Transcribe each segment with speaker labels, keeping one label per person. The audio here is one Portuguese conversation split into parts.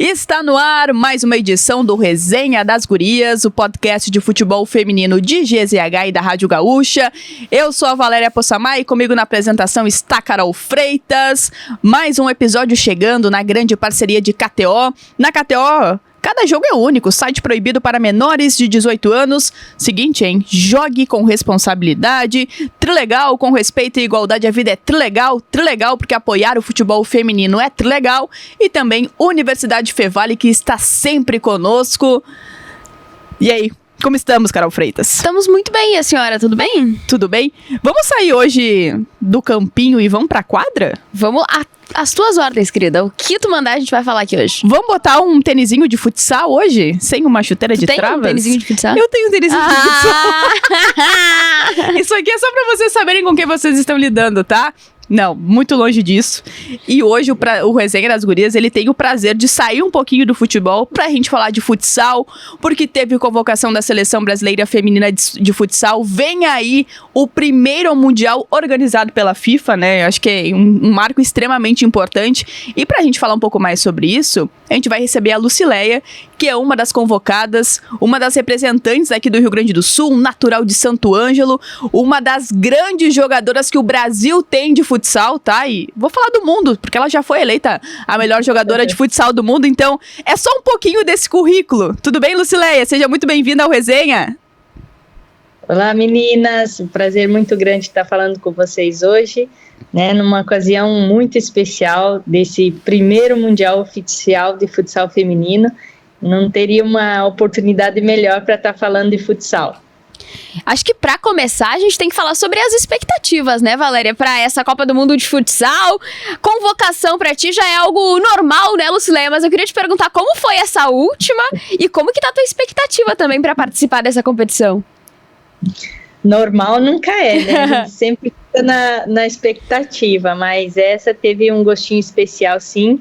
Speaker 1: Está no ar mais uma edição do Resenha das Gurias, o podcast de futebol feminino de GZH e da Rádio Gaúcha. Eu sou a Valéria Possamay e comigo na apresentação está Carol Freitas. Mais um episódio chegando na grande parceria de KTO. Na KTO, cada jogo é único, site proibido para menores de 18 anos. Seguinte, hein? Jogue com responsabilidade. Trilegal, com respeito e igualdade à vida é Trilegal. Trilegal, porque apoiar o futebol feminino é Trilegal. E também Universidade Fevale, que está sempre conosco. E aí? Como estamos, Carol Freitas?
Speaker 2: Estamos muito bem, e a senhora, tudo bem?
Speaker 1: Tudo bem? Vamos sair hoje do campinho e vamos pra quadra?
Speaker 2: Vamos às tuas ordens, querida. O que tu mandar, a gente vai falar aqui hoje.
Speaker 1: Vamos botar um tênisinho de futsal hoje? Sem uma chuteira de travas?
Speaker 2: Tem um tênisinho de futsal?
Speaker 1: Eu tenho um tênisinho de futsal. Isso aqui é só pra vocês saberem com quem vocês estão lidando, tá? Não, muito longe disso. E hoje o Resenha das Gurias, ele tem o prazer de sair um pouquinho do futebol pra gente falar de futsal, porque teve convocação da Seleção Brasileira Feminina de Futsal. Vem aí o primeiro Mundial organizado pela FIFA, né? Acho que é um marco extremamente importante. E pra gente falar um pouco mais sobre isso, a gente vai receber a Lucileia, que é uma das convocadas, uma das representantes aqui do Rio Grande do Sul, natural de Santo Ângelo, uma das grandes jogadoras que o Brasil tem de futsal, tá? E vou falar do mundo, porque ela já foi eleita a melhor jogadora de futsal do mundo, então é só um pouquinho desse currículo. Tudo bem, Lucileia? Seja muito bem-vinda ao Resenha.
Speaker 3: Olá, meninas. Um prazer muito grande estar falando com vocês hoje, né, numa ocasião muito especial desse primeiro Mundial Oficial de Futsal Feminino. Não teria uma oportunidade melhor para estar falando de futsal.
Speaker 2: Acho que para começar a gente tem que falar sobre as expectativas, né, Valéria, para essa Copa do Mundo de Futsal. Convocação para ti já é algo normal, né, Lucileia? Mas eu queria te perguntar como foi essa última e como que tá a tua expectativa também para participar dessa competição?
Speaker 3: Normal nunca é, né? A gente sempre fica na expectativa, mas essa teve um gostinho especial, sim.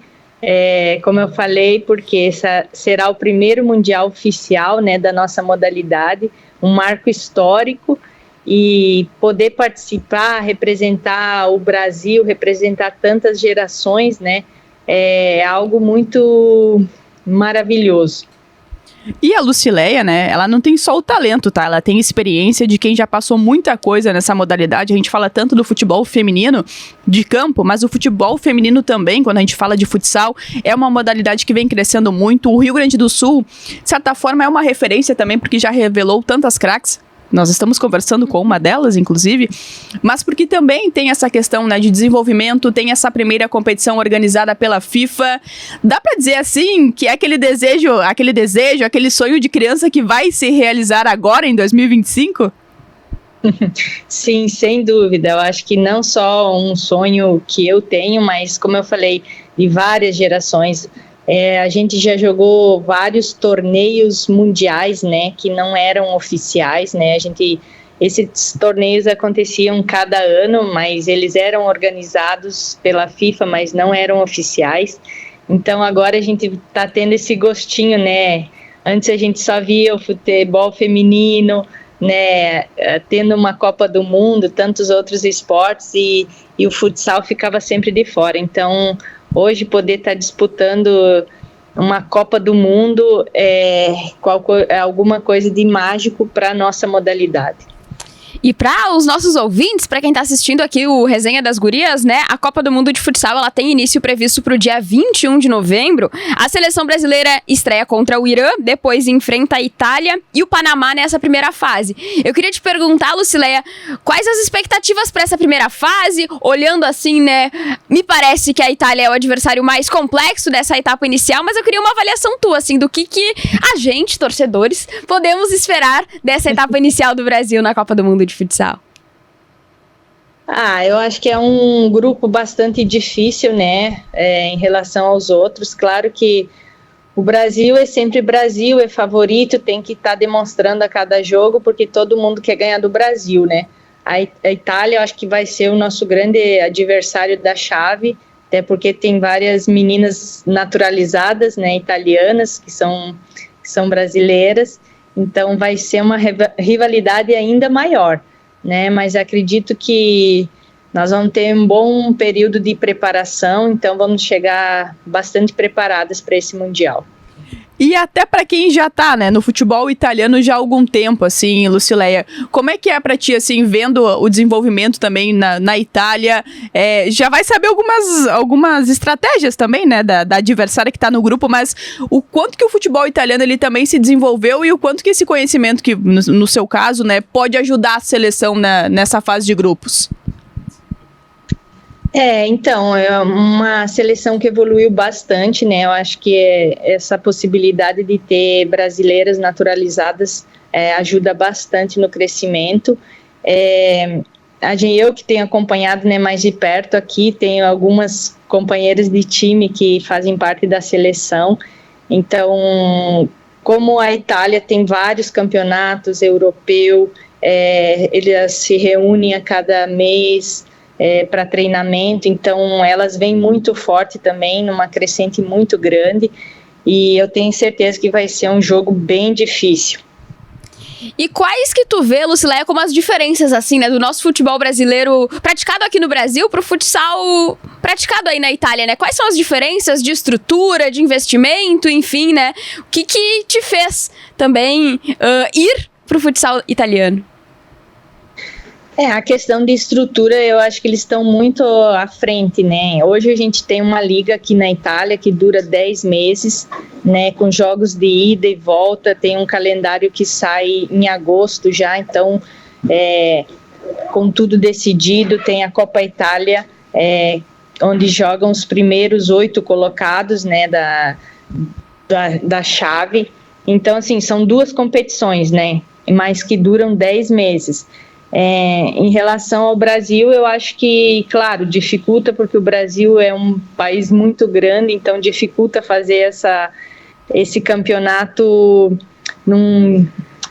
Speaker 3: Como eu falei, porque essa será o primeiro Mundial oficial, né, da nossa modalidade, um marco histórico, e poder participar, representar o Brasil, representar tantas gerações, né, é algo muito maravilhoso.
Speaker 1: E a Lucileia, né, ela não tem só o talento, tá? Ela tem experiência de quem já passou muita coisa nessa modalidade. A gente fala tanto do futebol feminino de campo, mas o futebol feminino também, quando a gente fala de futsal, é uma modalidade que vem crescendo muito. O Rio Grande do Sul, de certa forma, é uma referência também, porque já revelou tantas craques. Nós estamos conversando com uma delas, inclusive, mas porque também tem essa questão, né, de desenvolvimento, tem essa primeira competição organizada pela FIFA. Dá pra dizer assim que é aquele desejo, aquele sonho de criança que vai se realizar agora em 2025?
Speaker 3: Sim, sem dúvida. Eu acho que não só um sonho que eu tenho, mas, como eu falei, de várias gerações. A gente já jogou vários torneios mundiais, né, que não eram oficiais, né, esses torneios aconteciam cada ano, mas eles eram organizados pela FIFA, mas não eram oficiais. Então agora a gente está tendo esse gostinho, né, antes a gente só via o futebol feminino, né, tendo uma Copa do Mundo, tantos outros esportes, e o futsal ficava sempre de fora. Então hoje poder estar disputando uma Copa do Mundo é alguma coisa de mágico para a nossa modalidade.
Speaker 2: E para os nossos ouvintes, para quem está assistindo aqui o Resenha das Gurias, né, a Copa do Mundo de Futsal, ela tem início previsto para o dia 21 de novembro. A seleção brasileira estreia contra o Irã, depois enfrenta a Itália e o Panamá nessa primeira fase. Eu queria te perguntar, Lucileia, quais as expectativas para essa primeira fase? Olhando assim, né, me parece que a Itália é o adversário mais complexo dessa etapa inicial, mas eu queria uma avaliação tua, assim, do que a gente, torcedores, podemos esperar dessa etapa inicial do Brasil na Copa do Mundo de Futsal.
Speaker 3: Eu acho que é um grupo bastante difícil, né, em relação aos outros. Claro que o Brasil é sempre Brasil, é favorito, tem que estar demonstrando a cada jogo, porque todo mundo quer ganhar do Brasil, né. A Itália, eu acho que vai ser o nosso grande adversário da chave, até porque tem várias meninas naturalizadas, né, italianas, que são brasileiras, então vai ser uma rivalidade ainda maior, né, mas acredito que Nós vamos ter um bom período de preparação, então vamos chegar bastante preparadas para esse Mundial.
Speaker 1: E até para quem já tá, né, no futebol italiano já há algum tempo, assim, Lucileia, como é que é para ti, assim, vendo o desenvolvimento também na Itália? Já vai saber algumas estratégias também, né, da adversária que tá no grupo, mas o quanto que o futebol italiano ele também se desenvolveu e o quanto que esse conhecimento, que no seu caso, né, pode ajudar a seleção nessa fase de grupos?
Speaker 3: Então, é uma seleção que evoluiu bastante, né? Eu acho que essa possibilidade de ter brasileiras naturalizadas ajuda bastante no crescimento. Eu que tenho acompanhado, né, mais de perto aqui, tenho algumas companheiras de time que fazem parte da seleção. Então, como a Itália tem vários campeonatos europeus, eles se reúnem a cada mês, para treinamento, então elas vêm muito forte também, numa crescente muito grande, e eu tenho certeza que vai ser um jogo bem difícil.
Speaker 2: E quais que tu vê, Lucileia, como as diferenças, assim, né, do nosso futebol brasileiro praticado aqui no Brasil pro futsal praticado aí na Itália, né? Quais são as diferenças de estrutura, de investimento, enfim, né? O que te fez também ir pro futsal italiano?
Speaker 3: A questão de estrutura, eu acho que eles estão muito à frente, né? Hoje a gente tem uma liga aqui na Itália que dura 10 meses, né? Com jogos de ida e volta, tem um calendário que sai em agosto já, então, com tudo decidido, tem a Copa Itália, onde jogam os primeiros 8 colocados, né? Da chave. Então, assim, são 2 competições, né? Mas que duram 10 meses. Em relação ao Brasil, eu acho que, claro, dificulta, porque o Brasil é um país muito grande, então dificulta fazer esse campeonato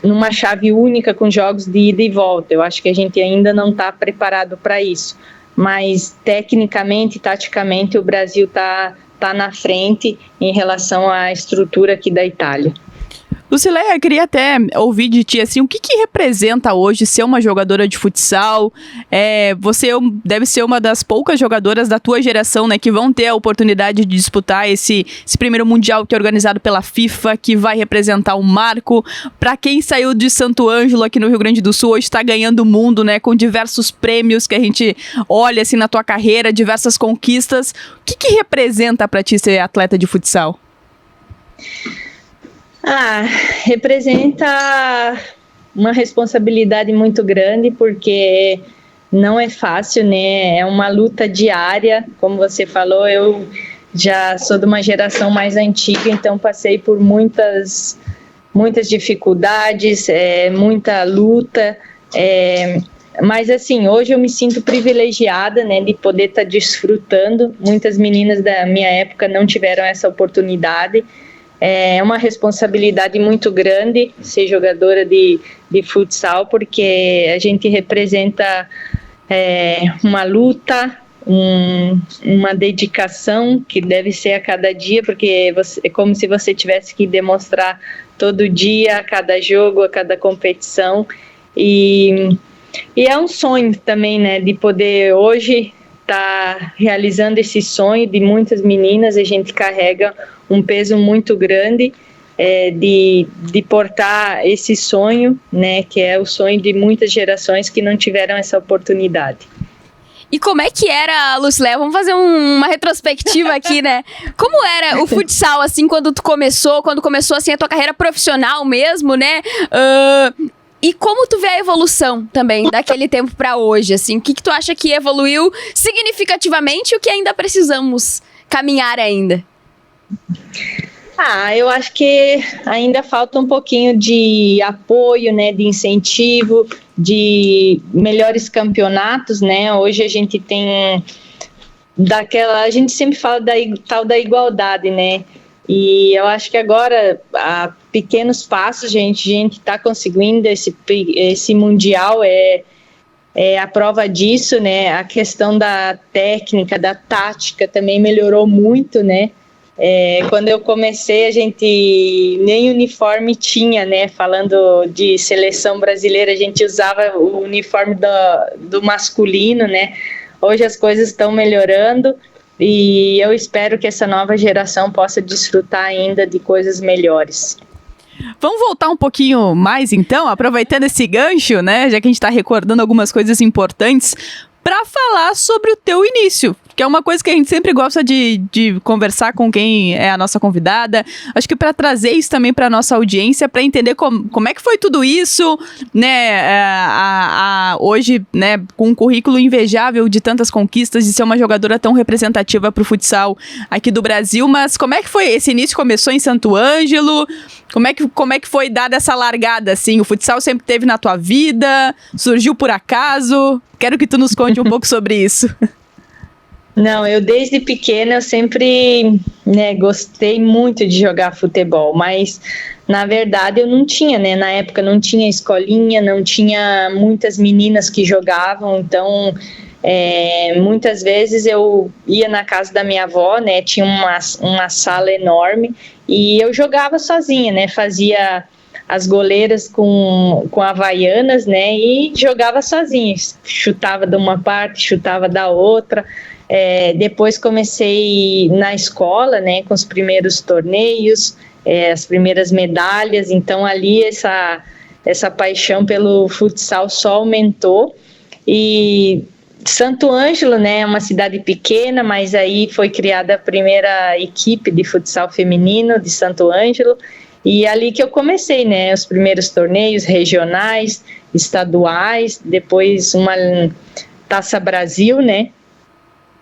Speaker 3: numa chave única com jogos de ida e volta. Eu acho que a gente ainda não está preparado para isso, mas tecnicamente, taticamente, o Brasil está na frente em relação à estrutura aqui da Itália.
Speaker 1: Lucileia, eu queria até ouvir de ti, assim, o que representa hoje ser uma jogadora de futsal? Você deve ser uma das poucas jogadoras da tua geração, né, que vão ter a oportunidade de disputar esse primeiro mundial que é organizado pela FIFA, que vai representar um marco. Para quem saiu de Santo Ângelo aqui no Rio Grande do Sul, hoje está ganhando o mundo, né, com diversos prêmios que a gente olha assim na tua carreira, diversas conquistas. O que representa para ti ser atleta de futsal?
Speaker 3: Representa uma responsabilidade muito grande, porque não é fácil, né? É uma luta diária, como você falou. Eu já sou de uma geração mais antiga, então passei por muitas dificuldades, muita luta, mas assim, hoje eu me sinto privilegiada, né, de poder estar desfrutando. Muitas meninas da minha época não tiveram essa oportunidade. É uma responsabilidade muito grande ser jogadora de futsal, porque a gente representa uma luta, uma dedicação que deve ser a cada dia, porque é como se você tivesse que demonstrar todo dia, a cada jogo, a cada competição, e é um sonho também, né, de poder hoje estar realizando esse sonho de muitas meninas. A gente carrega um peso muito grande de portar esse sonho, né, que é o sonho de muitas gerações que não tiveram essa oportunidade.
Speaker 2: E como é que era, Lucileia? Vamos fazer uma retrospectiva aqui, né? Como era o futsal, assim, quando começou assim, a tua carreira profissional mesmo, né? E como tu vê a evolução também daquele tempo para hoje, assim? O que tu acha que evoluiu significativamente e o que ainda precisamos caminhar ainda?
Speaker 3: Eu acho que ainda falta um pouquinho de apoio, né, de incentivo, de melhores campeonatos, né? Hoje a gente tem a gente sempre fala tal da igualdade, né? E eu acho que agora, a pequenos passos, a gente está conseguindo esse mundial, a prova disso, né? A questão da técnica, da tática também melhorou muito, né? Quando eu comecei, a gente nem uniforme tinha, né? Falando de seleção brasileira, a gente usava o uniforme do masculino, né? hoje as coisas estão melhorando e eu espero que essa nova geração possa desfrutar ainda de coisas melhores.
Speaker 1: Vamos voltar um pouquinho mais, então, aproveitando esse gancho, né, já que a gente está recordando algumas coisas importantes, para falar sobre o teu início, que é uma coisa que a gente sempre gosta de conversar com quem é a nossa convidada. Acho que para trazer isso também para nossa audiência, para entender como é que foi tudo isso, né, hoje, né, com um currículo invejável de tantas conquistas, de ser uma jogadora tão representativa para o futsal aqui do Brasil, mas como é que foi? Esse início começou em Santo Ângelo? Como é que foi dada essa largada, assim? O futsal sempre teve na tua vida? Surgiu por acaso? Quero que tu nos conte um pouco sobre isso.
Speaker 3: Não, eu desde pequena eu sempre, né, gostei muito de jogar futebol, mas na verdade eu não tinha, né, na época não tinha escolinha, não tinha muitas meninas que jogavam, então muitas vezes eu ia na casa da minha avó, né, tinha uma sala enorme e eu jogava sozinha, né, fazia as goleiras com havaianas, né, e jogava sozinha, chutava de uma parte, chutava da outra. Depois comecei na escola, né, com os primeiros torneios, as primeiras medalhas, então ali essa paixão pelo futsal só aumentou. E Santo Ângelo, né, é uma cidade pequena, mas aí foi criada a primeira equipe de futsal feminino de Santo Ângelo, e ali que eu comecei, né, os primeiros torneios regionais, estaduais, depois uma Taça Brasil, né,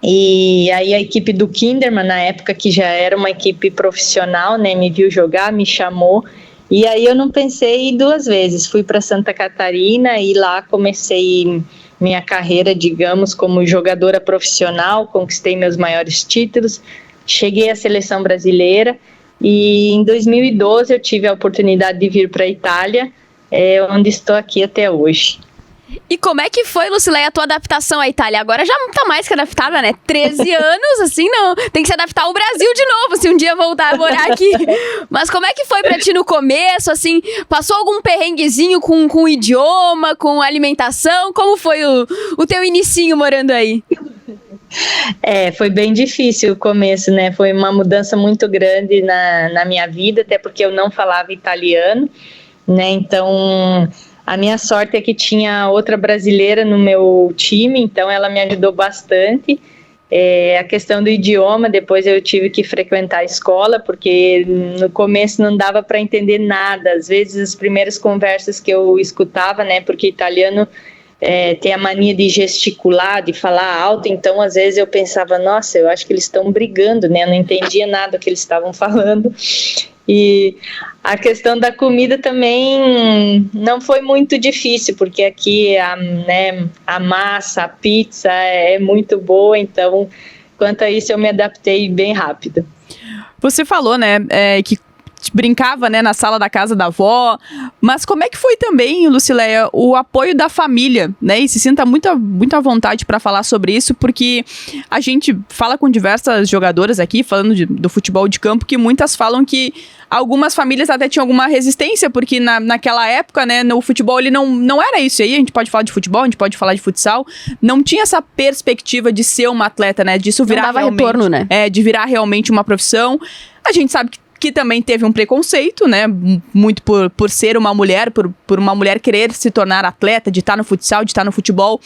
Speaker 3: e aí a equipe do Kinderman, na época que já era uma equipe profissional, né, me viu jogar, me chamou, e aí eu não pensei duas vezes, fui para Santa Catarina e lá comecei minha carreira, digamos, como jogadora profissional, conquistei meus maiores títulos, cheguei à seleção brasileira e em 2012 eu tive a oportunidade de vir para a Itália, onde estou aqui até hoje.
Speaker 2: E como é que foi, Lucileia, a tua adaptação à Itália? Agora já não tá mais que adaptada, né? 13 anos, assim, não. Tem que se adaptar ao Brasil de novo, se um dia voltar a morar aqui. Mas como é que foi pra ti no começo, assim? Passou algum perrenguezinho com o idioma, com a alimentação? Como foi o teu inicinho morando aí?
Speaker 3: Foi bem difícil o começo, né? Foi uma mudança muito grande na minha vida, até porque eu não falava italiano, né? Então, a minha sorte é que tinha outra brasileira no meu time, então ela me ajudou bastante. A questão do idioma, depois eu tive que frequentar a escola, porque no começo não dava para entender nada. Às vezes, as primeiras conversas que eu escutava, né? Porque italiano tem a mania de gesticular, de falar alto, então às vezes eu pensava, nossa, eu acho que eles estão brigando, né? Eu não entendia nada do que eles estavam falando. E a questão da comida também não foi muito difícil, porque aqui a massa, a pizza é muito boa, então quanto a isso eu me adaptei bem rápido.
Speaker 1: Você falou, né, que brincava, né, na sala da casa da avó, mas como é que foi também, Lucileia, o apoio da família, né, e se sinta muito à vontade para falar sobre isso, porque a gente fala com diversas jogadoras aqui, falando do futebol de campo, que muitas falam que algumas famílias até tinham alguma resistência, porque naquela época, né, no futebol ele não era isso aí, a gente pode falar de futebol, a gente pode falar de futsal, não tinha essa perspectiva de ser uma atleta, né, disso virar realmente,
Speaker 2: retorno, né?
Speaker 1: De virar realmente uma profissão. A gente sabe que também teve um preconceito, né, muito por ser uma mulher, por uma mulher querer se tornar atleta, de estar no futsal, de estar no futebol.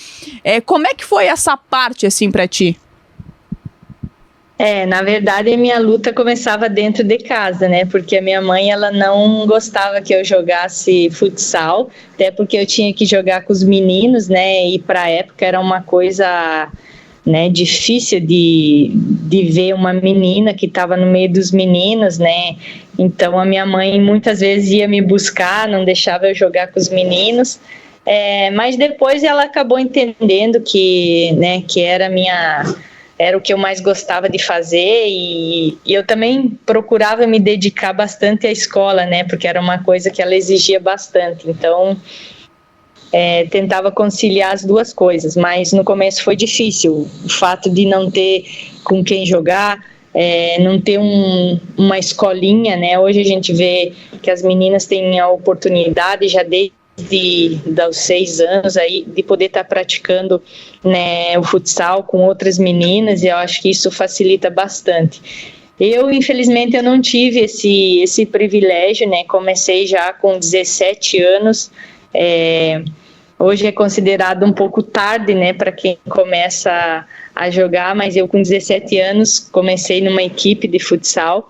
Speaker 1: Como é que foi essa parte, assim, pra ti?
Speaker 3: Na verdade, a minha luta começava dentro de casa, né, porque a minha mãe, ela não gostava que eu jogasse futsal, até porque eu tinha que jogar com os meninos, né, e pra época era uma coisa, né, difícil de ver uma menina que estava no meio dos meninos, né, então a minha mãe muitas vezes ia me buscar, não deixava eu jogar com os meninos, mas depois ela acabou entendendo que, né, que era o que eu mais gostava de fazer e eu também procurava me dedicar bastante à escola, né, porque era uma coisa que ela exigia bastante, então tentava conciliar as duas coisas, mas no começo foi difícil, o fato de não ter com quem jogar, não ter uma escolinha, né, hoje a gente vê que as meninas têm a oportunidade já desde dos 6 anos aí, de poder estar praticando, né, o futsal com outras meninas, e eu acho que isso facilita bastante. Infelizmente, eu não tive esse privilégio, né? Comecei já com 17 anos. Hoje é considerado um pouco tarde, né, para quem começa a jogar, mas eu com 17 anos comecei numa equipe de futsal.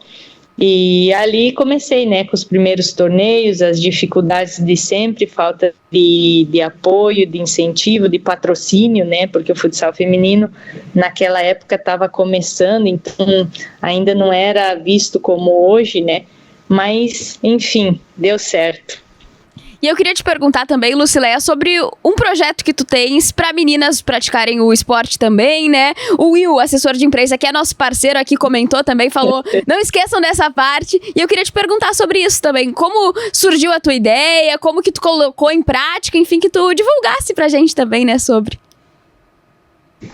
Speaker 3: E ali comecei, né, com os primeiros torneios, as dificuldades de sempre, falta de apoio, de incentivo, de patrocínio, né, porque o futsal feminino naquela época estava começando, então ainda não era visto como hoje, né, mas enfim, deu certo.
Speaker 2: E eu queria te perguntar também, Lucileia, sobre um projeto que tu tens para meninas praticarem o esporte também, né? O Will, assessor de imprensa, que é nosso parceiro aqui, comentou também, falou, não esqueçam dessa parte. E eu queria te perguntar sobre isso também. Como surgiu a tua ideia? Como que tu colocou em prática? Enfim, que tu divulgasse pra gente também, né, sobre.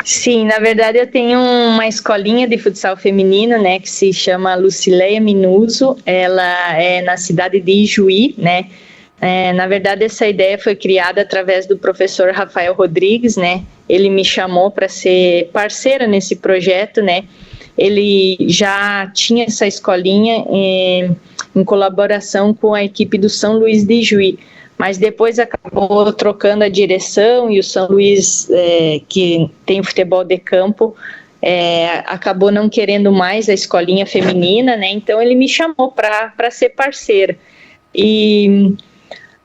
Speaker 3: Sim, na verdade eu tenho uma escolinha de futsal feminino, né, que se chama Lucileia Minuso. Ela é na cidade de Ijuí, né? Na verdade, essa ideia foi criada através do professor Rafael Rodrigues, né? Ele me chamou para ser parceira nesse projeto, né? Ele já tinha essa escolinha em colaboração com a equipe do São Luís de Juí, mas depois acabou trocando a direção e o São Luís, que tem o futebol de campo, acabou não querendo mais a escolinha feminina, né? Então ele me chamou para ser parceira. E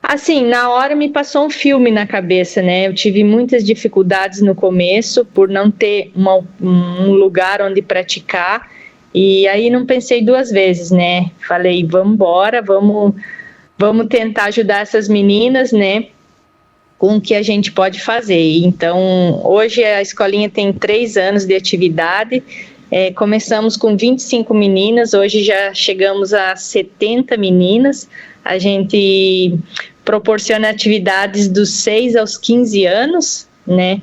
Speaker 3: assim, na hora me passou um filme na cabeça, né? Eu tive muitas dificuldades no começo por não ter um lugar onde praticar, e aí não pensei duas vezes, né? Falei, vamos embora, vamos tentar ajudar essas meninas, né? Com o que a gente pode fazer. Então, hoje a escolinha tem 3 anos de atividade. Começamos com 25 meninas, hoje já chegamos a 70 meninas. A gente proporciona atividades dos 6 aos 15 anos, né,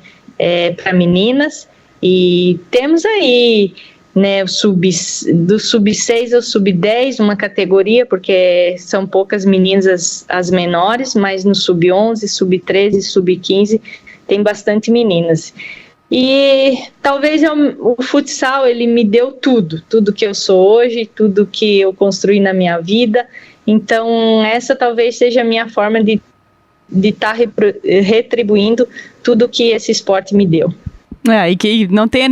Speaker 3: para meninas, e temos aí, né, do sub-6 ao sub-10, uma categoria, porque são poucas meninas as menores, mas no sub-11, sub-13, sub-15 tem bastante meninas. E talvez o futsal, ele me deu tudo que eu sou hoje, tudo que eu construí na minha vida. Então, essa talvez seja a minha forma de estar retribuindo tudo que esse esporte me deu.
Speaker 1: E que não tenha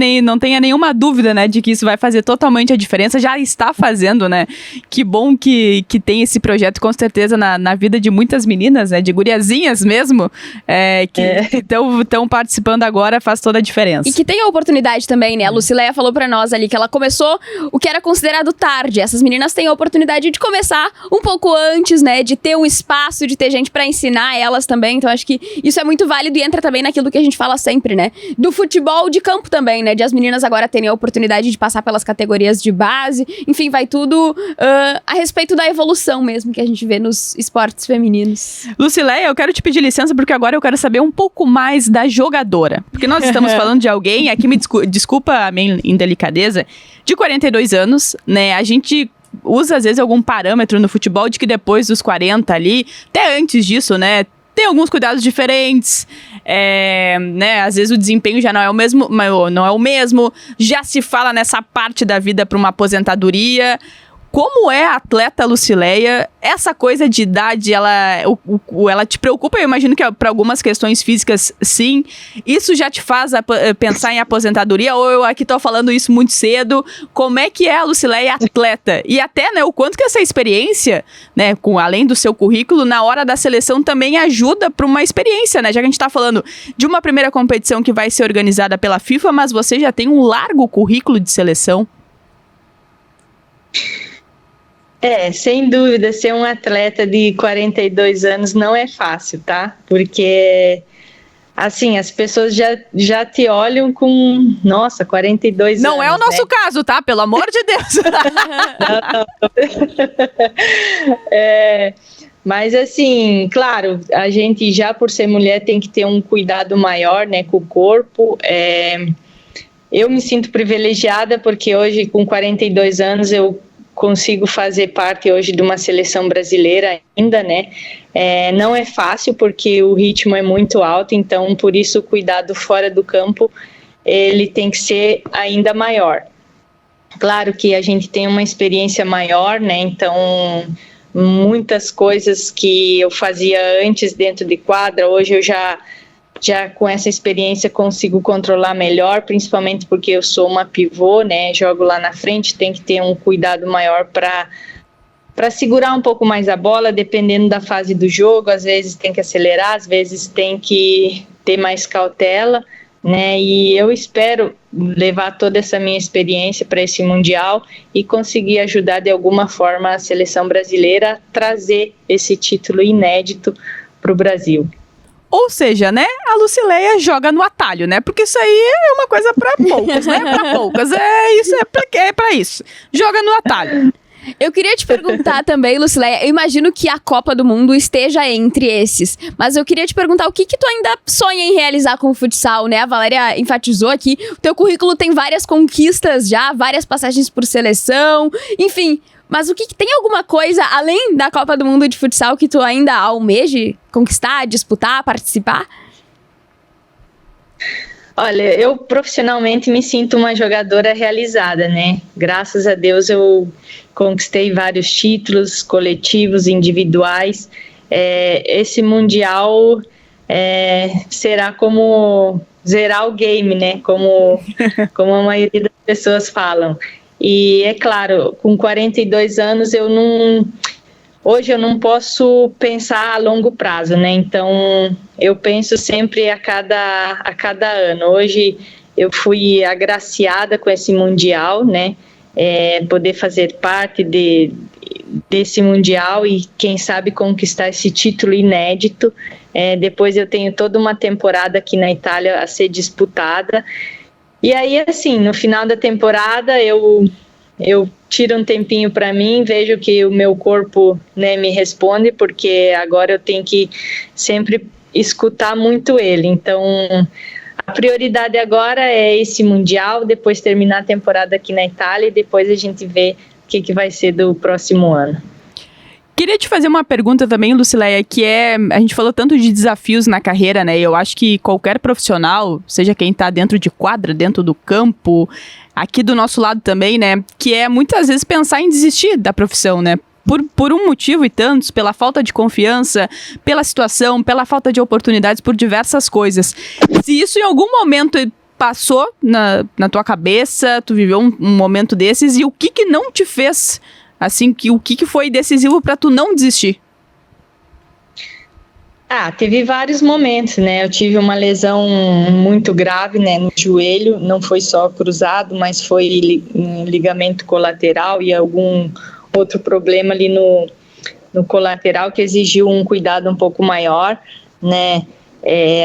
Speaker 1: nenhuma dúvida, né, de que isso vai fazer totalmente a diferença, já está fazendo, né? Que bom que tem esse projeto, com certeza, na vida de muitas meninas, né, de guriazinhas mesmo, que estão participando agora, faz toda a diferença.
Speaker 2: E que tem a oportunidade também, né? A Lucileia falou pra nós ali que ela começou o que era considerado tarde. Essas meninas têm a oportunidade de começar um pouco antes, né, de ter um espaço, de ter gente pra ensinar elas também. Então, acho que isso é muito válido e entra também naquilo que a gente fala sempre, né? Do futebol de campo também, né? De as meninas agora terem a oportunidade de passar pelas categorias de base. Enfim, vai tudo a respeito da evolução mesmo que a gente vê nos esportes femininos.
Speaker 1: Lucileia, eu quero te pedir licença porque agora eu quero saber um pouco mais da jogadora. Porque nós estamos falando de alguém, aqui me desculpa a minha indelicadeza, de 42 anos, né? A gente usa às vezes algum parâmetro no futebol de que depois dos 40 ali, até antes disso, né? Tem alguns cuidados diferentes, né? Às vezes o desempenho já não é o mesmo, já se fala nessa parte da vida para uma aposentadoria. Como é a atleta Lucileia? Essa coisa de idade, ela te preocupa? Eu imagino que para algumas questões físicas, sim. Isso já te faz pensar em aposentadoria? Ou eu aqui tô falando isso muito cedo? Como é que é a Lucileia atleta? E até, né, o quanto que essa experiência, né, além do seu currículo, na hora da seleção também ajuda para uma experiência, né? Já que a gente tá falando de uma primeira competição que vai ser organizada pela FIFA, mas você já tem um largo currículo de seleção.
Speaker 3: Sem dúvida, ser um atleta de 42 anos não é fácil, tá? Porque, assim, as pessoas já te olham com, nossa, 42
Speaker 1: não
Speaker 3: anos,
Speaker 1: é o nosso caso, tá? Pelo amor de Deus!
Speaker 3: Não. Mas, assim, claro, a gente já por ser mulher tem que ter um cuidado maior, né, com o corpo. Eu me sinto privilegiada porque hoje, com 42 anos, eu consigo fazer parte hoje de uma seleção brasileira ainda, né? Não é fácil porque o ritmo é muito alto, então por isso o cuidado fora do campo ele tem que ser ainda maior. Claro que a gente tem uma experiência maior, né? Então muitas coisas que eu fazia antes dentro de quadra, hoje eu já com essa experiência consigo controlar melhor, principalmente porque eu sou uma pivô, né? Jogo lá na frente, tem que ter um cuidado maior para segurar um pouco mais a bola, dependendo da fase do jogo. Às vezes tem que acelerar, às vezes tem que ter mais cautela, né? E eu espero levar toda essa minha experiência para esse Mundial e conseguir ajudar de alguma forma a seleção brasileira a trazer esse título inédito para o Brasil.
Speaker 1: Ou seja, né, a Lucileia joga no atalho, né? Porque isso aí é uma coisa pra poucas, né? Pra poucas. É pra isso. Joga no atalho.
Speaker 2: Eu queria te perguntar também, Lucileia, eu imagino que a Copa do Mundo esteja entre esses, mas eu queria te perguntar o que tu ainda sonha em realizar com o futsal, né? A Valéria enfatizou aqui, o teu currículo tem várias conquistas já, várias passagens por seleção, enfim... Mas tem alguma coisa, além da Copa do Mundo de futsal, que tu ainda almeje conquistar, disputar, participar?
Speaker 3: Olha, eu profissionalmente me sinto uma jogadora realizada, né? Graças a Deus eu conquistei vários títulos coletivos, individuais. Esse Mundial será como zerar o game, né? Como a maioria das pessoas falam. E é claro, com 42 anos hoje eu não posso pensar a longo prazo, né? Então eu penso sempre a cada ano. Hoje eu fui agraciada com esse Mundial, né? Poder fazer parte desse Mundial e quem sabe conquistar esse título inédito. Depois eu tenho toda uma temporada aqui na Itália a ser disputada. E aí, assim, no final da temporada, eu tiro um tempinho para mim, vejo que o meu corpo, né, me responde, porque agora eu tenho que sempre escutar muito ele. Então, a prioridade agora é esse Mundial, depois terminar a temporada aqui na Itália e depois a gente vê o que vai ser do próximo ano.
Speaker 1: Queria te fazer uma pergunta também, Lucileia, que a gente falou tanto de desafios na carreira, né? Eu acho que qualquer profissional, seja quem tá dentro de quadra, dentro do campo, aqui do nosso lado também, né? Que é muitas vezes pensar em desistir da profissão, né? Por um motivo e tantos, pela falta de confiança, pela situação, pela falta de oportunidades, por diversas coisas. Se isso em algum momento passou na tua cabeça, tu viveu um momento desses, e o que não te fez... Assim, o que foi decisivo para tu não desistir?
Speaker 3: Teve vários momentos, né? Eu tive uma lesão muito grave, né, no joelho, não foi só cruzado, mas foi ligamento colateral e algum outro problema ali no colateral que exigiu um cuidado um pouco maior, né?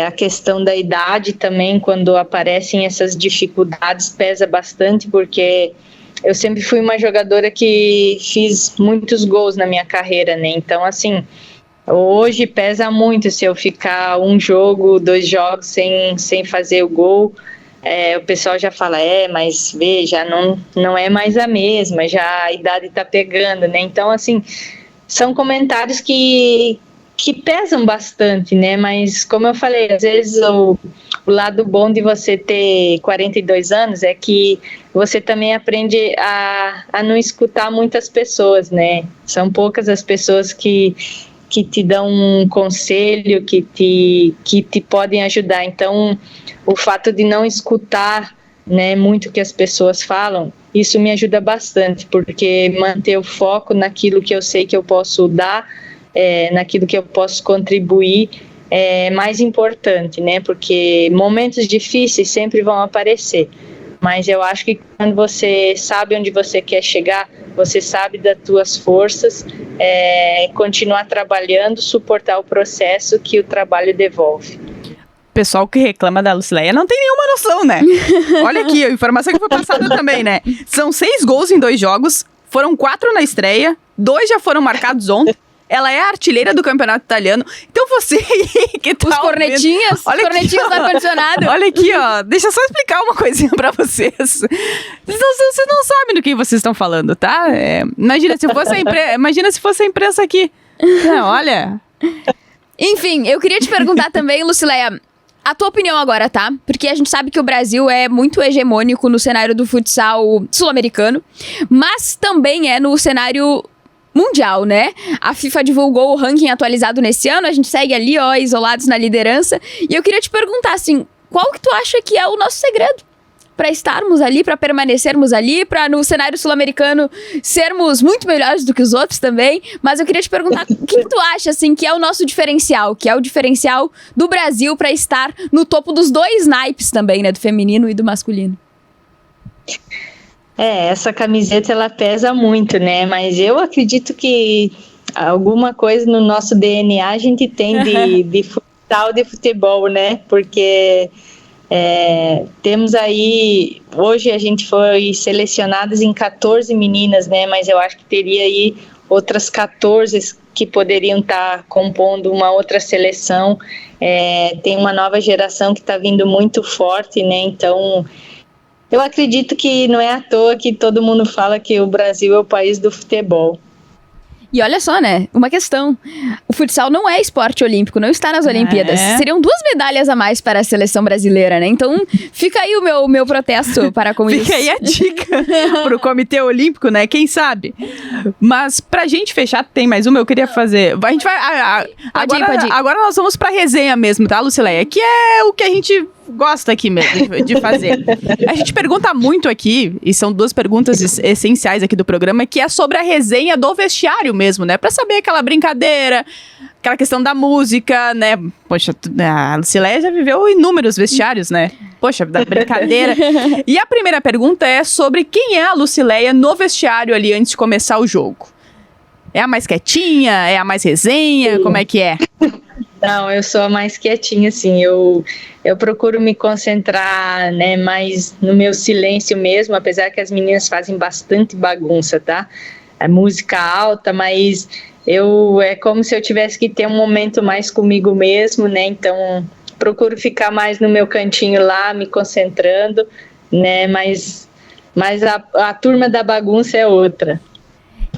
Speaker 3: A questão da idade também, quando aparecem essas dificuldades, pesa bastante, porque... Eu sempre fui uma jogadora que fiz muitos gols na minha carreira, né? Então, assim, hoje pesa muito se eu ficar um jogo, 2 jogos sem fazer o gol. O pessoal já fala, mas veja, não é mais a mesma, já a idade tá pegando, né? Então, assim, são comentários que pesam bastante, né? Mas, como eu falei, às vezes o lado bom de você ter 42 anos é que você também aprende a não escutar muitas pessoas, né? São poucas as pessoas que te dão um conselho, que te podem ajudar. Então, o fato de não escutar, né, muito o que as pessoas falam, isso me ajuda bastante, porque manter o foco naquilo que eu sei que eu posso dar, naquilo que eu posso contribuir, é mais importante, né? Porque momentos difíceis sempre vão aparecer, mas eu acho que quando você sabe onde você quer chegar, você sabe das tuas forças, continuar trabalhando, suportar o processo que o trabalho devolve.
Speaker 1: O pessoal que reclama da Lucileia não tem nenhuma noção, né? Olha aqui, a informação que foi passada também, né? São 6 gols em 2 jogos, foram 4 na estreia, 2 já foram marcados ontem. Ela é a artilheira do campeonato italiano. Então você aí que tá
Speaker 2: Os cornetinhas,
Speaker 1: Olha
Speaker 2: cornetinhas do ar-condicionado.
Speaker 1: Olha aqui, ó. Deixa eu só explicar uma coisinha pra vocês. Vocês não sabem do que vocês estão falando, tá? Imagina se fosse a imprensa aqui. Não, olha...
Speaker 2: Enfim, eu queria te perguntar também, Lucileia, a tua opinião agora, tá? Porque a gente sabe que o Brasil é muito hegemônico no cenário do futsal sul-americano, mas também é no cenário mundial, né? A FIFA divulgou o ranking atualizado nesse ano, a gente segue ali, ó, isolados na liderança. E eu queria te perguntar, assim, qual que tu acha que é o nosso segredo para estarmos ali, para permanecermos ali, para no cenário sul-americano sermos muito melhores do que os outros também? Mas eu queria te perguntar, o que tu acha, assim, que é o nosso diferencial, que é o diferencial do Brasil para estar no topo dos dois naipes também, né? Do feminino e do masculino.
Speaker 3: Essa camiseta ela pesa muito, né? Mas eu acredito que alguma coisa no nosso DNA a gente tem de futsal, de futebol, né? Porque temos aí, hoje a gente foi selecionadas em 14 meninas, né? Mas eu acho que teria aí outras 14 que poderiam estar compondo uma outra seleção. Tem uma nova geração que está vindo muito forte, né? Então, eu acredito que não é à toa que todo mundo fala que o Brasil é o país do futebol.
Speaker 2: E olha só, né? Uma questão. O futsal não é esporte olímpico, não está nas Olimpíadas. Seriam 2 medalhas a mais para a seleção brasileira, né? Então, fica aí o meu protesto para com isso.
Speaker 1: Fica aí a dica pro Comitê Olímpico, né? Quem sabe? Mas pra gente fechar, tem mais uma, eu queria fazer. A gente vai... Pode ir. Agora nós vamos pra resenha mesmo, tá, Lucileia? Que é o que a gente gosta aqui mesmo de fazer. A gente pergunta muito aqui, e são 2 perguntas essenciais aqui do programa, que é sobre a resenha do vestiário mesmo, né? Pra saber aquela brincadeira, aquela questão da música, né? Poxa, a Lucileia já viveu inúmeros vestiários, né? Poxa, da brincadeira. E a primeira pergunta é sobre quem é a Lucileia no vestiário ali antes de começar o jogo. É a mais quietinha? É a mais resenha? Como é que é?
Speaker 3: Não, eu sou a mais quietinha, assim, eu procuro me concentrar, né, mais no meu silêncio mesmo, apesar que as meninas fazem bastante bagunça, tá? É música alta, mas é como se eu tivesse que ter um momento mais comigo mesmo, né, então procuro ficar mais no meu cantinho lá, me concentrando, né, mas a turma da bagunça é outra.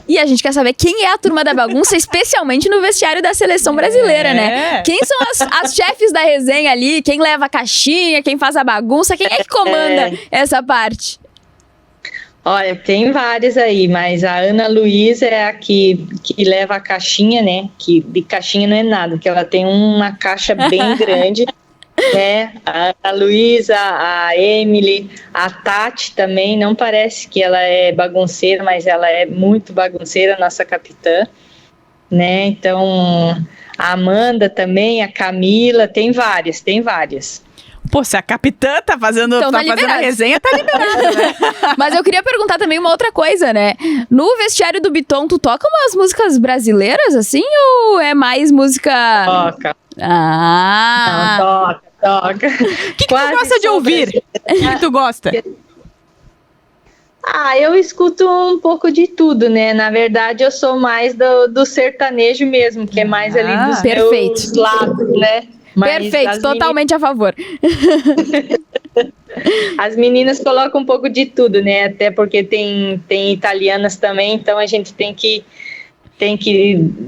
Speaker 2: E a gente quer saber quem é a turma da bagunça, especialmente no vestiário da seleção brasileira, né? Quem são as chefes da resenha ali? Quem leva a caixinha? Quem faz a bagunça? Quem é que comanda essa parte?
Speaker 3: Olha, tem várias aí, mas a Ana Luísa é a que leva a caixinha, né? Que de caixinha não é nada, porque ela tem uma caixa bem grande. Né? A Luísa, a Emily, a Tati também, não parece que ela é bagunceira, mas ela é muito bagunceira, nossa capitã, né? Então, a Amanda também, a Camila, tem várias.
Speaker 1: Pô, se a capitã tá fazendo, então, fazendo a resenha, tá liberada, né?
Speaker 2: Mas eu queria perguntar também uma outra coisa, né? No vestiário do Biton, tu toca umas músicas brasileiras, assim, ou é mais música...
Speaker 3: Toca.
Speaker 2: Ah!
Speaker 3: Não, toca.
Speaker 1: O que tu gosta de ouvir? O que tu gosta?
Speaker 3: Eu escuto um pouco de tudo, né? Na verdade, eu sou mais do sertanejo mesmo, que é mais ali dos meus lados, né? Mas
Speaker 2: perfeito, totalmente a favor.
Speaker 3: As meninas colocam um pouco de tudo, né? Até porque tem italianas também, então a gente tem que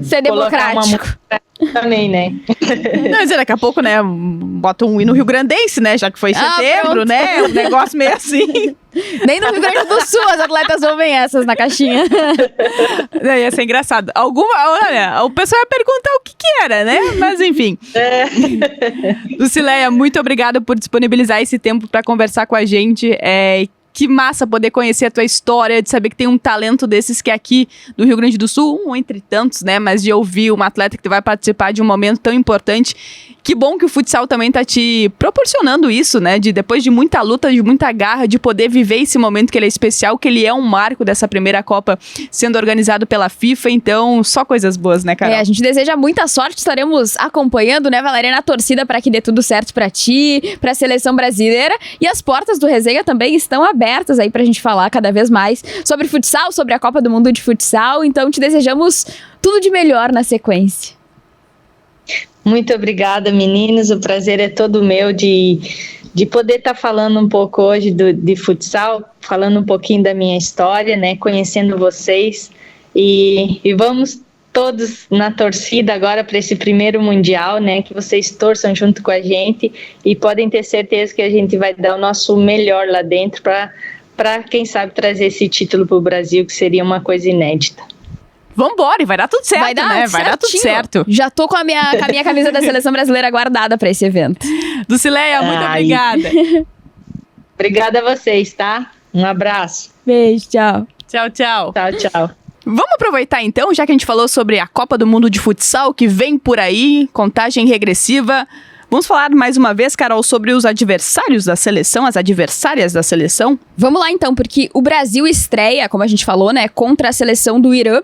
Speaker 2: ser democrático
Speaker 3: também, né?
Speaker 1: Mas daqui a pouco, né, bota um hino rio-grandense, né, já que foi em setembro, né, um negócio meio assim.
Speaker 2: Nem no Rio Grande do Sul as atletas ouvem essas na caixinha.
Speaker 1: Ia ser engraçado. Olha, o pessoal ia perguntar o que era, né, mas enfim. Lucileia, muito obrigada por disponibilizar esse tempo para conversar com a gente. Que massa poder conhecer a tua história, de saber que tem um talento desses que é aqui do Rio Grande do Sul, um entre tantos, né? Mas de ouvir uma atleta que vai participar de um momento tão importante. Que bom que o futsal também tá te proporcionando isso, né? Depois de muita luta, de muita garra, de poder viver esse momento que ele é especial, que ele é um marco dessa primeira Copa sendo organizado pela FIFA. Então, só coisas boas, né, Carol?
Speaker 2: A gente deseja muita sorte, estaremos acompanhando, né, Valéria, na torcida para que dê tudo certo para ti, para a seleção brasileira. E as portas do Resenha também estão abertas aí pra gente falar cada vez mais sobre futsal, sobre a Copa do Mundo de Futsal. Então, te desejamos tudo de melhor na sequência.
Speaker 3: Muito obrigada, meninos. O prazer é todo meu de poder estar falando um pouco hoje de futsal, falando um pouquinho da minha história, né? Conhecendo vocês. E vamos todos na torcida agora para esse primeiro Mundial, né? Que vocês torçam junto com a gente e podem ter certeza que a gente vai dar o nosso melhor lá dentro para quem sabe, trazer esse título para o Brasil, que seria uma coisa inédita.
Speaker 1: Vambora, e vai dar tudo certo, né? Vai dar tudo certo.
Speaker 2: Já tô com a minha camisa da Seleção Brasileira guardada para esse evento.
Speaker 1: Dulcileia, muito obrigada.
Speaker 3: Obrigada a vocês, tá? Um abraço.
Speaker 2: Beijo, tchau.
Speaker 1: Tchau, tchau.
Speaker 3: Tchau, tchau.
Speaker 1: Vamos aproveitar então, já que a gente falou sobre a Copa do Mundo de Futsal, que vem por aí, contagem regressiva. Vamos falar mais uma vez, Carol, sobre os adversários da seleção, as adversárias da seleção?
Speaker 2: Vamos lá então, porque o Brasil estreia, como a gente falou, né, contra a seleção do Irã,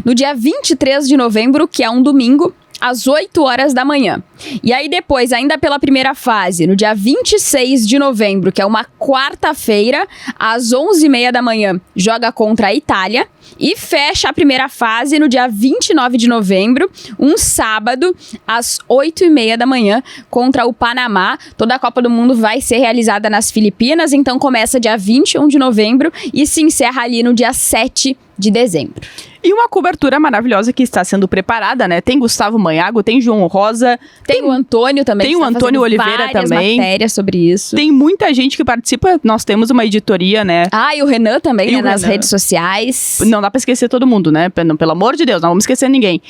Speaker 2: no dia 23 de novembro, que é um domingo, às 8 horas da manhã. E aí depois, ainda pela primeira fase, no dia 26 de novembro, que é uma quarta-feira, às 11h30 da manhã, joga contra a Itália. E fecha a primeira fase no dia 29 de novembro, um sábado, às 8h30 da manhã, contra o Panamá. Toda a Copa do Mundo vai ser realizada nas Filipinas, então começa dia 21 de novembro e se encerra ali no dia 7 de dezembro.
Speaker 1: E uma cobertura maravilhosa que está sendo preparada, né? Tem Gustavo Manhago, tem João Rosa.
Speaker 2: Tem o Antônio também.
Speaker 1: Tem o Antônio Oliveira também.
Speaker 2: Matérias sobre isso.
Speaker 1: Tem muita gente que participa. Nós temos uma editoria, né?
Speaker 2: Ah, e o Renan também, né? Nas redes sociais.
Speaker 1: Não dá pra esquecer todo mundo, né? Pelo amor de Deus, não vamos esquecer ninguém.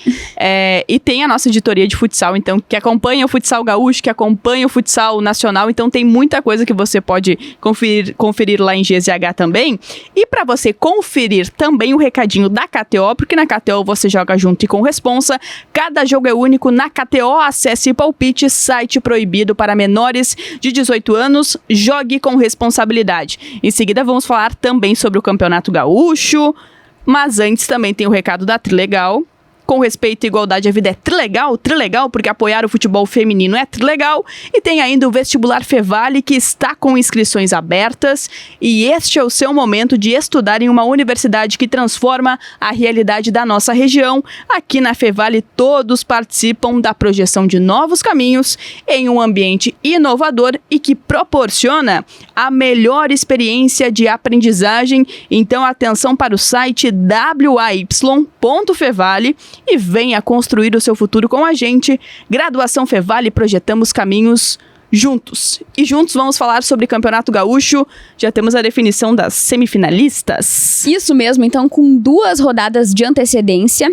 Speaker 1: E tem a nossa editoria de futsal, então, que acompanha o futsal gaúcho, que acompanha o futsal nacional. Então, tem muita coisa que você pode conferir lá em GZH também. E pra você conferir também o recadinho da KTO, porque na KTO você joga junto e com responsa. Cada jogo é único na KTO. Acesse Palpite, site proibido para menores de 18 anos. Jogue com responsabilidade. Em seguida, vamos falar também sobre o Campeonato Gaúcho. Mas antes também tem o recado da Trilegal. Com respeito e igualdade, a vida é trilegal, porque apoiar o futebol feminino é trilegal. E tem ainda o Vestibular Fevale, que está com inscrições abertas. E este é o seu momento de estudar em uma universidade que transforma a realidade da nossa região. Aqui na Fevale, todos participam da projeção de novos caminhos em um ambiente inovador e que proporciona a melhor experiência de aprendizagem. Então, atenção para o site way.fevale e venha construir o seu futuro com a gente. Graduação Fevale, projetamos caminhos juntos. E juntos vamos falar sobre Campeonato Gaúcho. Já temos a definição das semifinalistas.
Speaker 2: Isso mesmo, então com 2 rodadas de antecedência.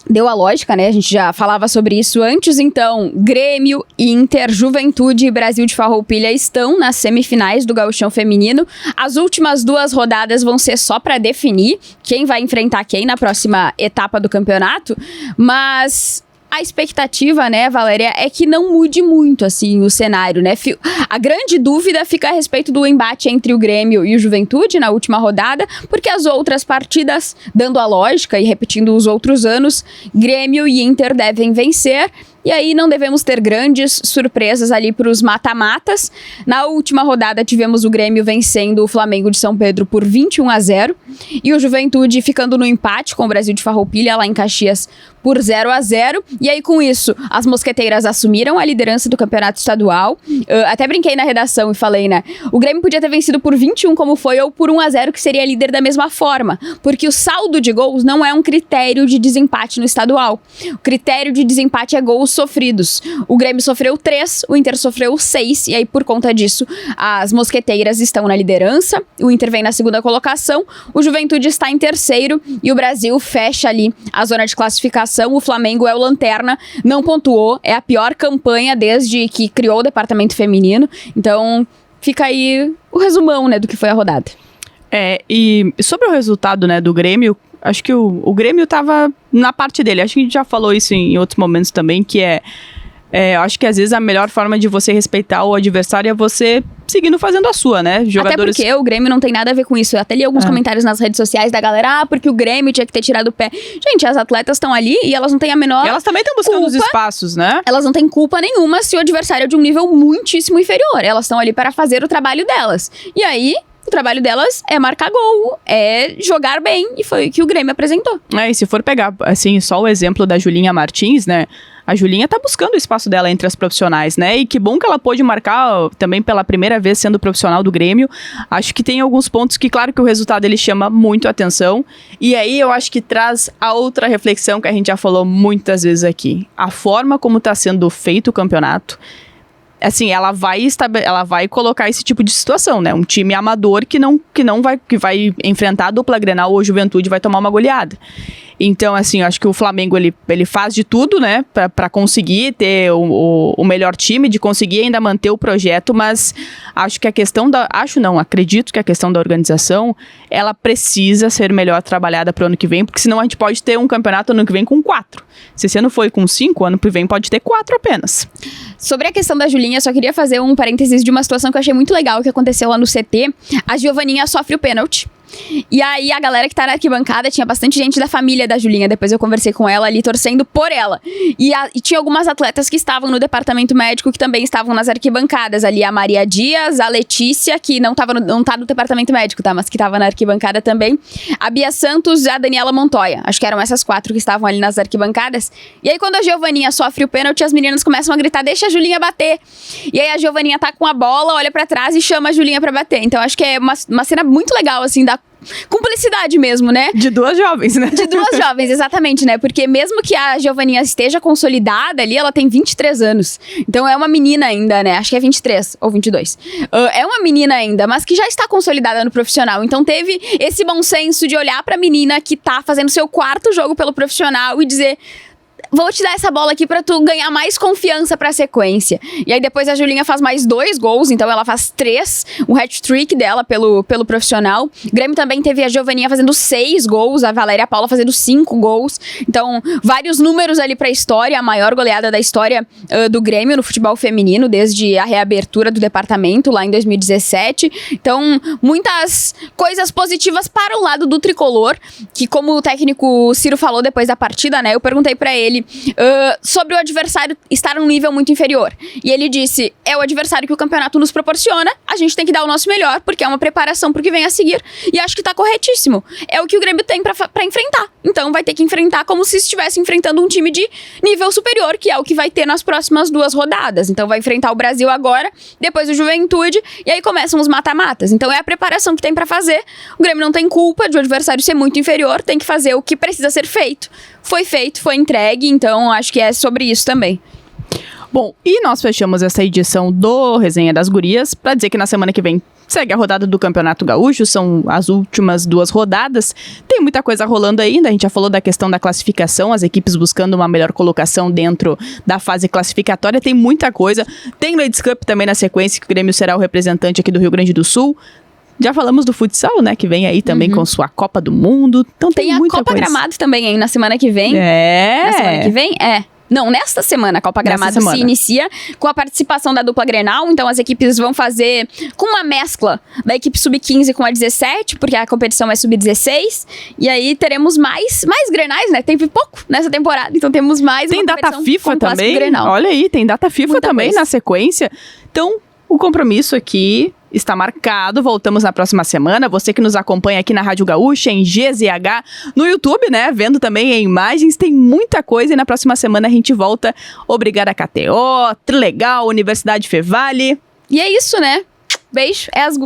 Speaker 2: Deu a lógica, né? A gente já falava sobre isso antes. Então, Grêmio, Inter, Juventude e Brasil de Farroupilha estão nas semifinais do Gauchão Feminino. As últimas 2 rodadas vão ser só para definir quem vai enfrentar quem na próxima etapa do campeonato. Mas a expectativa, né, Valéria, é que não mude muito, assim, o cenário, né? A grande dúvida fica a respeito do embate entre o Grêmio e o Juventude na última rodada, porque as outras partidas, dando a lógica e repetindo os outros anos, Grêmio e Inter devem vencer. E aí não devemos ter grandes surpresas ali para os mata-matas. Na última rodada tivemos o Grêmio vencendo o Flamengo de São Pedro por 21-0 e o Juventude ficando no empate com o Brasil de Farroupilha lá em Caxias por 0-0. E aí com isso as mosqueteiras assumiram a liderança do campeonato estadual. Até brinquei na redação e falei, né? O Grêmio podia ter vencido por 21 como foi ou por 1-0 que seria líder da mesma forma. Porque o saldo de gols não é um critério de desempate no estadual. O critério de desempate é gols sofridos. O Grêmio sofreu 3, o Inter sofreu 6, e aí por conta disso as mosqueteiras estão na liderança, o Inter vem na segunda colocação, o Juventude está em terceiro e o Brasil fecha ali a zona de classificação. O Flamengo é o lanterna, não pontuou, é a pior campanha desde que criou o departamento feminino, então fica aí o resumão, né, do que foi a rodada.
Speaker 1: E sobre o resultado, né, do Grêmio, acho que o Grêmio tava na parte dele. Acho que a gente já falou isso em outros momentos também, que acho que às vezes a melhor forma de você respeitar o adversário é você seguindo fazendo a sua, né? Jogadores...
Speaker 2: Até porque o Grêmio não tem nada a ver com isso. Eu até li alguns comentários nas redes sociais da galera, porque o Grêmio tinha que ter tirado o pé. Gente, as atletas estão ali e elas não têm a menor
Speaker 1: Elas também estão buscando os espaços, né?
Speaker 2: Elas não têm culpa nenhuma se o adversário é de um nível muitíssimo inferior. Elas estão ali para fazer o trabalho delas. E aí, o trabalho delas é marcar gol, é jogar bem, e foi o que o Grêmio apresentou.
Speaker 1: E se for pegar, assim, só o exemplo da Julinha Martins, né? A Julinha tá buscando o espaço dela entre as profissionais, né? E que bom que ela pôde marcar também pela primeira vez sendo profissional do Grêmio. Acho que tem alguns pontos que, claro que o resultado ele chama muito a atenção. E aí eu acho que traz a outra reflexão que a gente já falou muitas vezes aqui. A forma como tá sendo feito o campeonato, assim, ela vai colocar esse tipo de situação, né? Um time amador que vai enfrentar a dupla Grenal ou a Juventude vai tomar uma goleada. Então, assim, eu acho que o Flamengo, ele faz de tudo, né, pra conseguir ter o melhor time, de conseguir ainda manter o projeto, mas acho que a questão acredito que a questão da organização, ela precisa ser melhor trabalhada pro ano que vem, porque senão a gente pode ter um campeonato ano que vem com 4. Se esse ano foi com 5, ano que vem pode ter 4 apenas.
Speaker 2: Sobre a questão da Julinha, só queria fazer um parênteses de uma situação que eu achei muito legal que aconteceu lá no CT. A Giovaninha sofre o pênalti. E aí a galera que tá na arquibancada, tinha bastante gente da família da Julinha, depois eu conversei com ela ali, torcendo por ela. E tinha algumas atletas que estavam no departamento médico, que também estavam nas arquibancadas ali, a Maria Dias, a Letícia, que não tá no departamento médico, tá, mas que tava na arquibancada também, a Bia Santos e a Daniela Montoya, acho que eram essas 4 que estavam ali nas arquibancadas. E aí quando a Giovaninha sofre o pênalti, as meninas começam a gritar, deixa a Julinha bater. E aí a Giovaninha tá com a bola, olha pra trás e chama a Julinha pra bater. Então acho que é uma cena muito legal, assim, da cumplicidade mesmo, né?
Speaker 1: De 2 jovens, né?
Speaker 2: De 2 jovens, exatamente, né? Porque mesmo que a Giovaninha esteja consolidada ali, ela tem 23 anos. Então é uma menina ainda, né? Acho que é 23 ou 22. É uma menina ainda, mas que já está consolidada no profissional. Então teve esse bom senso de olhar pra menina que tá fazendo seu 4º jogo pelo profissional e dizer... Vou te dar essa bola aqui pra tu ganhar mais confiança pra sequência. E aí depois a Julinha faz mais 2 gols, então ela faz 3, o hat-trick dela pelo profissional. O Grêmio também teve a Giovaninha fazendo 6 gols, a Valéria Paula fazendo 5 gols. Então, vários números ali pra história, a maior goleada da história do Grêmio no futebol feminino, desde a reabertura do departamento lá em 2017. Então, muitas coisas positivas para o lado do tricolor, que como o técnico Ciro falou depois da partida, né, eu perguntei pra ele sobre o adversário estar num nível muito inferior. E ele disse, é o adversário que o campeonato nos proporciona, a gente tem que dar o nosso melhor, porque é uma preparação pro que vem a seguir. E acho que tá corretíssimo. É o que o Grêmio tem pra enfrentar. Então vai ter que enfrentar como se estivesse enfrentando um time de nível superior, que é o que vai ter nas próximas 2 rodadas. Então vai enfrentar o Brasil agora, depois o Juventude, e aí começam os mata-matas. Então é a preparação que tem pra fazer. O Grêmio não tem culpa de o adversário ser muito inferior, tem que fazer o que precisa ser feito. Foi feito, foi entregue, então acho que é sobre isso também.
Speaker 1: Bom, e nós fechamos essa edição do Resenha das Gurias para dizer que na semana que vem segue a rodada do Campeonato Gaúcho, são as últimas 2 rodadas. Tem muita coisa rolando ainda, a gente já falou da questão da classificação, as equipes buscando uma melhor colocação dentro da fase classificatória, tem muita coisa. Tem Ladies Cup também na sequência, que o Grêmio será o representante aqui do Rio Grande do Sul. Já falamos do futsal, né? Que vem aí também com sua Copa do Mundo. Então tem muita coisa.
Speaker 2: Tem a Copa Gramado também, hein? Na semana que vem.
Speaker 1: É.
Speaker 2: Na semana que vem? É. Não, nesta semana a Copa Gramado se inicia com a participação da dupla Grenal. Então as equipes vão fazer com uma mescla da equipe sub-15 com a 17, porque a competição é sub-16. E aí teremos mais Grenais, né? Teve pouco nessa temporada, então temos mais.
Speaker 1: Tem data FIFA também.
Speaker 2: Grenal.
Speaker 1: Olha aí, tem data FIFA
Speaker 2: Muita
Speaker 1: também
Speaker 2: coisa.
Speaker 1: na sequência. Então, o compromisso aqui está marcado, voltamos na próxima semana. Você que nos acompanha aqui na Rádio Gaúcha, em GZH, no YouTube, né? Vendo também em imagens, tem muita coisa e na próxima semana a gente volta. Obrigada, KTO, Trilegal, Universidade Fevale.
Speaker 2: E é isso, né? Beijo, é as